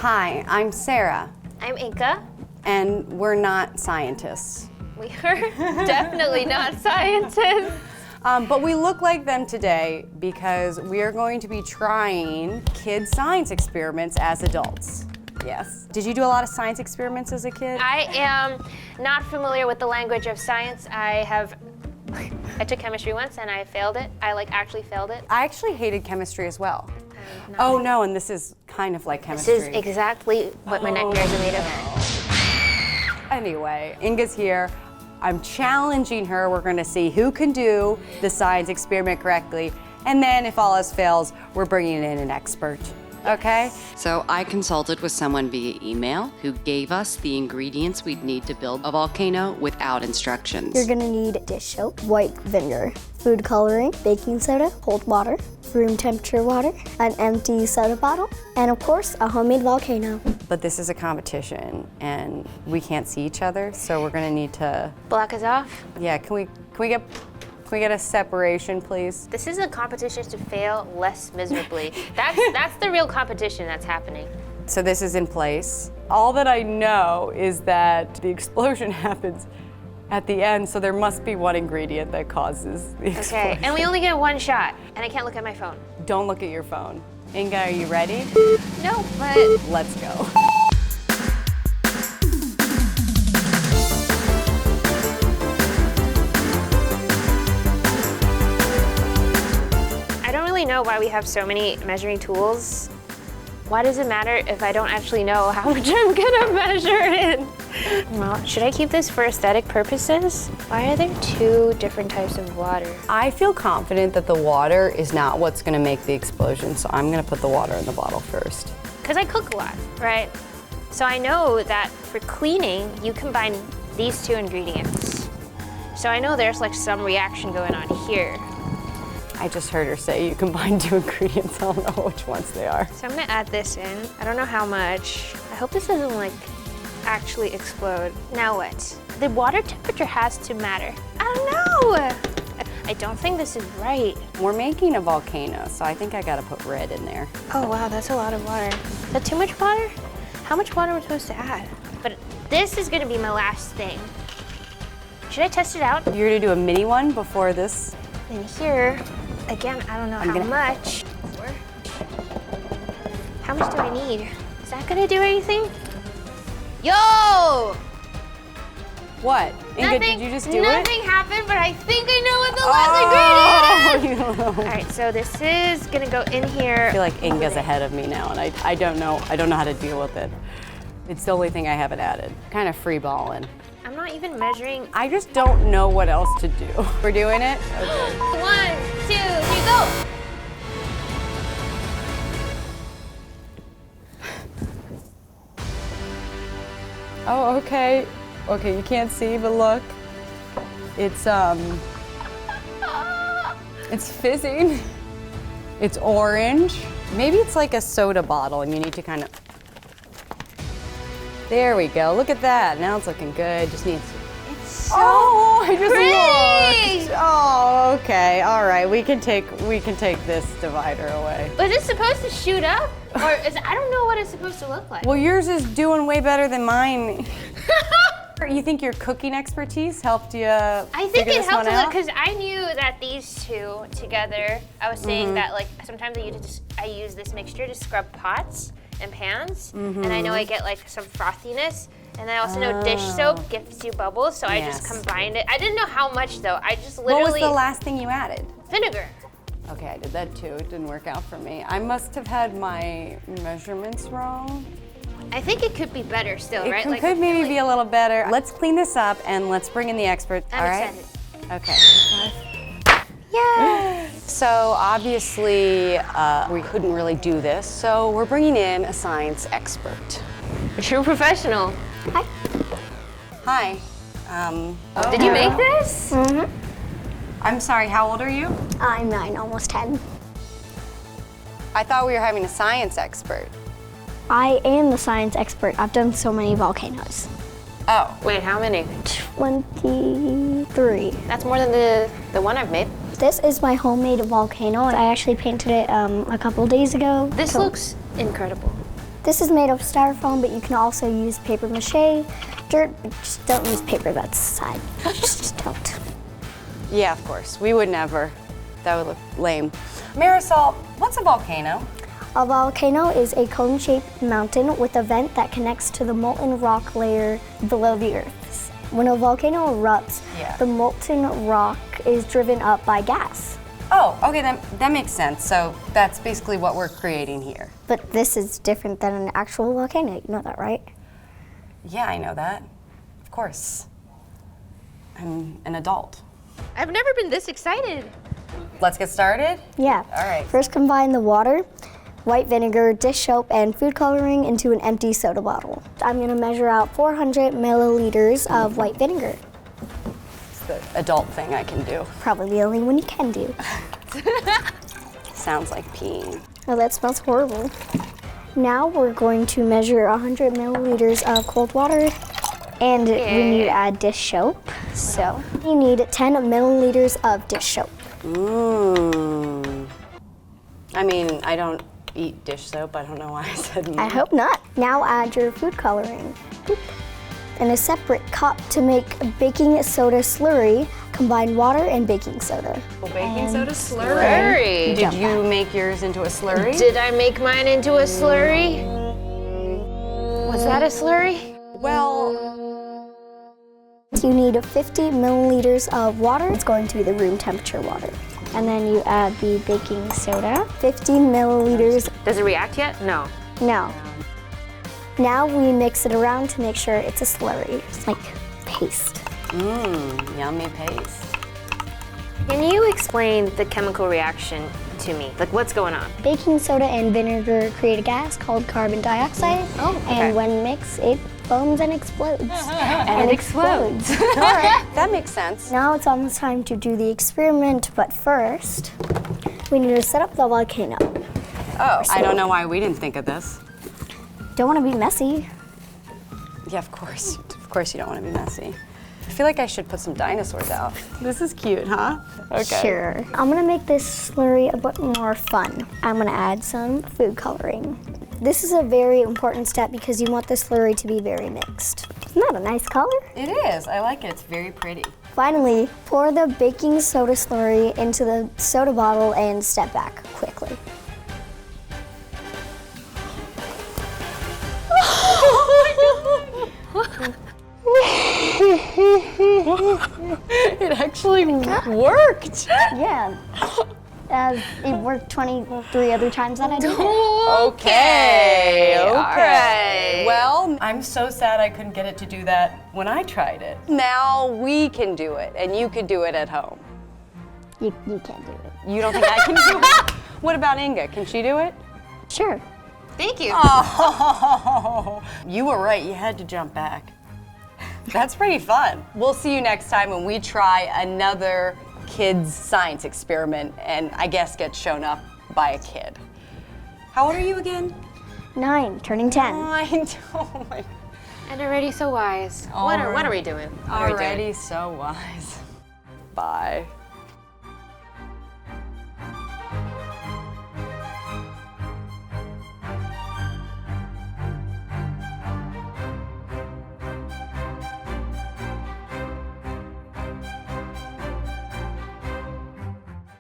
Hi, I'm Sarah. I'm Inga. And we're not scientists. We are definitely not scientists. But we look like them today because we are going to be trying kid science experiments as adults. Yes. Did you do a lot of science experiments as a kid? I am not familiar with the language of science. I took chemistry once and I failed it. I actually failed it. I actually hated chemistry as well. Oh no, and this is kind of like chemistry. This is exactly what my nightmares are made of. Anyway, Inga's here. I'm challenging her. We're gonna see who can do the science experiment correctly. And then if all else fails, we're bringing in an expert. Okay? So I consulted with someone via email who gave us the ingredients we'd need to build a volcano without instructions. You're gonna need dish soap, white vinegar, food coloring, baking soda, cold water, room temperature water, an empty soda bottle, and of course, a homemade volcano. But this is a competition and we can't see each other, so we're gonna need to... Block us off? Yeah, can we get a separation, please? This is a competition to fail less miserably. That's the real competition that's happening. So this is in place. All that I know is that the explosion happens at the end, so there must be one ingredient that causes the explosion. Okay, and we only get one shot, and I can't look at my phone. Don't look at your phone. Inga, are you ready? No, but... Let's go. I don't really know why we have so many measuring tools. Why does it matter if I don't actually know how much I'm gonna measure in? Well, should I keep this for aesthetic purposes? Why are there two different types of water? I feel confident that the water is not what's gonna make the explosion, so I'm gonna put the water in the bottle first. Because I cook a lot, right? So I know that for cleaning, you combine these two ingredients. So I know there's some reaction going on here. I just heard her say you combine two ingredients. I don't know which ones they are. So I'm gonna add this in. I don't know how much. I hope this doesn't actually explode. Now what? The water temperature has to matter. I don't know. I don't think this is right. We're making a volcano, so I think I gotta put red in there. Oh wow, that's a lot of water. Is that too much water? How much water am I supposed to add? But this is gonna be my last thing. Should I test it out? You're gonna do a mini one before this? In here, again, I don't know how much. How much do I need? Is that gonna do anything? Yo! What? Inga, did you just do it? Nothing happened, but I think I know what the last ingredient is! Oh, All right, so this is gonna go in here. I feel like Inga's ahead of me now, and I don't know how to deal with it. It's the only thing I haven't added. Kind of free balling. I'm not even measuring. I just don't know what else to do. We're doing it? Okay. 1, 2, 3, go! Oh, okay. Okay, you can't see, but look. It's fizzing. It's orange. Maybe it's like a soda bottle and you need to kind of... There we go, look at that. Now it's looking good, just needs... It's so I just pretty! looked. Oh, okay, all right. We can take this divider away. Was it supposed to shoot up? Or I don't know what it's supposed to look like. Well, yours is doing way better than mine. You think your cooking expertise helped you I think it helped a lot because I knew that these two together, I was saying that sometimes I use this mixture to scrub pots and pans, and I know I get some frothiness, and I also know dish soap gives you bubbles, so I just combined it. I didn't know how much though. I just literally... What was the last thing you added? Vinegar. Okay, I did that too. It didn't work out for me. I must have had my measurements wrong. I think it could be better still, right? It could maybe be a little better. Let's clean this up and let's bring in the expert. I'm all right? excited. Okay. Yeah. So obviously we couldn't really do this, so we're bringing in a science expert. A true professional. Hi. Did you make this? Mm-hmm. I'm sorry, how old are you? I'm 9, almost 10. I thought we were having a science expert. I am the science expert. I've done so many volcanoes. Oh. Wait, how many? 23. That's more than the one I've made. This is my homemade volcano. I actually painted it a couple days ago. This looks incredible. This is made of styrofoam, but you can also use paper mache, dirt. Just don't use paper that's side. Just don't. Yeah, of course. We would never. That would look lame. Marisol, what's a volcano? A volcano is a cone-shaped mountain with a vent that connects to the molten rock layer below the Earth. When a volcano erupts, the molten rock is driven up by gas. Oh, okay, that makes sense. So that's basically what we're creating here. But this is different than an actual volcano. You know that, right? Yeah, I know that. Of course. I'm an adult. I've never been this excited. Let's get started? Yeah. All right. First, combine the water, white vinegar, dish soap, and food coloring into an empty soda bottle. I'm gonna measure out 400 milliliters of white vinegar. It's the adult thing I can do. Probably the only one you can do. Sounds like peeing. Oh, that smells horrible. Now we're going to measure 100 milliliters of cold water, and we need to add dish soap. So you need 10 milliliters of dish soap. I mean, I don't eat dish soap. I don't know why I said I hope not. Now add your food coloring. Boop. In a separate cup to make baking soda slurry, combine water and baking soda. Baking soda slurry. Did you make yours into a slurry? Did I make mine into a slurry? Was that a slurry? Well, you need 50 milliliters of water. It's going to be the room temperature water. And then you add the baking soda, 15 milliliters. Does it react yet? No. No. Now we mix it around to make sure it's a slurry. It's like paste. Yummy paste. Can you explain the chemical reaction to me? Like, what's going on? Baking soda and vinegar create a gas called carbon dioxide. Oh, okay. And when mixed, it foams and explodes. And it explodes. All right, that makes sense. Now it's almost time to do the experiment, but first, we need to set up the volcano. Oh, I don't know why we didn't think of this. Don't want to be messy. Yeah, of course. Of course you don't want to be messy. I feel like I should put some dinosaurs out. This is cute, huh? Okay. Sure. I'm gonna make this slurry a bit more fun. I'm gonna add some food coloring. This is a very important step because you want the slurry to be very mixed. Isn't that a nice color? It is. I like it. It's very pretty. Finally, pour the baking soda slurry into the soda bottle and step back quickly. It actually worked. Yeah. It worked 23 other times that I did it. Okay. All right. Well, I'm so sad I couldn't get it to do that when I tried it. Now we can do it, and you could do it at home. You can't do it. You don't think I can do it? What about Inga? Can she do it? Sure. Thank you. Oh, you were right. You had to jump back. That's pretty fun. We'll see you next time when we try another kids' science experiment and I guess get shown up by a kid. How old are you again? 9, turning 10. 9. Oh my. And already so wise. What are we doing? Already so wise. Bye.